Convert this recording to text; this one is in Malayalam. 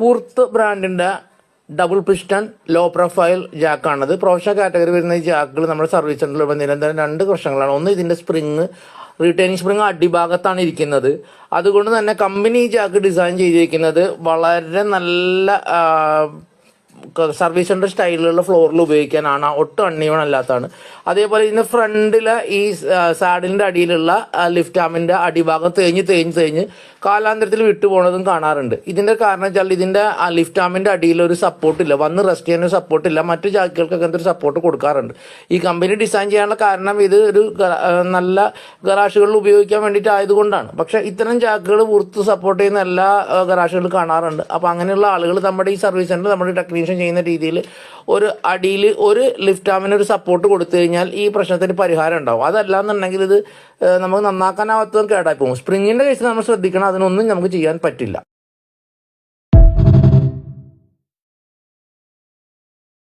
വൂർത്ത് ബ്രാൻഡിൻ്റെ ഡബിൾ പിസ്റ്റൺ ലോ പ്രൊഫൈൽ ജാക്കാണത്. പ്രൊഫഷണൽ കാറ്റഗറി വരുന്ന ഈ ജാക്കുകൾ നമ്മുടെ സർവീസ് സെൻ്ററിൽ നിരന്തരം 2 പ്രശ്നങ്ങളാണ്. ഒന്ന്, ഇതിൻ്റെ സ്പ്രിങ് റീറ്റെയിനിങ് സ്പ്രിങ് അടിഭാഗത്താണ് ഇരിക്കുന്നത്. അതുകൊണ്ട് തന്നെ കമ്പനി ഈ ജാക്ക് ഡിസൈൻ ചെയ്തിരിക്കുന്നത് വളരെ നല്ല സർവീസ് സെൻ്റർ സ്റ്റൈലിലുള്ള ഫ്ലോറിൽ ഉപയോഗിക്കാനാണ്, ഒട്ടും അൺഈവൺ അല്ലാത്തതാണ്. അതേപോലെ ഇതിൻ്റെ ഫ്രണ്ടിലെ ഈ സാഡിലിൻ്റെ അടിയിലുള്ള ലിഫ്റ്റ് ആമിൻ്റെ അടിഭാഗം തേഞ്ഞ് കാലാന്തരത്തിൽ വിട്ടുപോകുന്നതും കാണാറുണ്ട്. ഇതിൻ്റെ കാരണം വെച്ചാൽ ഇതിൻ്റെ ലിഫ്റ്റ് ആമിൻ്റെ അടിയിൽ ഒരു സപ്പോർട്ടില്ല, വന്ന് റെസ്റ്റ് ചെയ്യാൻ ഒരു സപ്പോർട്ടില്ല. മറ്റു ജാക്കുകൾക്കൊക്കെ അങ്ങനത്തെ ഒരു സപ്പോർട്ട് കൊടുക്കാറുണ്ട്. ഈ കമ്പനി ഡിസൈൻ ചെയ്യാനുള്ള കാരണം ഇത് ഒരു നല്ല ഗറാഷുകളിൽ ഉപയോഗിക്കാൻ വേണ്ടിയിട്ട് ആയതുകൊണ്ടാണ്. പക്ഷേ ഇത്തരം ജാക്കുകൾ പുറത്ത് സപ്പോർട്ട് ചെയ്യുന്ന എല്ലാ ഗറാഷുകളിലും കാണാറുണ്ട്. അപ്പോൾ അങ്ങനെയുള്ള ആളുകൾ നമ്മുടെ ഈ സർവീസ് സെൻ്റർ നമ്മുടെ ടെക്നീഷ്യൻ ചെയ്യുന്ന രീതിയിൽ ഒരു അടിയിൽ ഒരു ലിഫ്റ്റ് ആമിന് ഒരു സപ്പോർട്ട് കൊടുത്തു കഴിഞ്ഞാൽ ഈ പ്രശ്നത്തിന് പരിഹാരം ഉണ്ടാവും. അതല്ലാന്നുണ്ടെങ്കിൽ ഇത് നമുക്ക് നന്നാക്കാനാവാത്തതും കേടായി പോകും. സ്പ്രിങ്ങിൻ്റെ കേസിൽ നമ്മൾ ശ്രദ്ധിക്കണം, അതിനൊന്നും നമുക്ക് ചെയ്യാൻ പറ്റില്ല.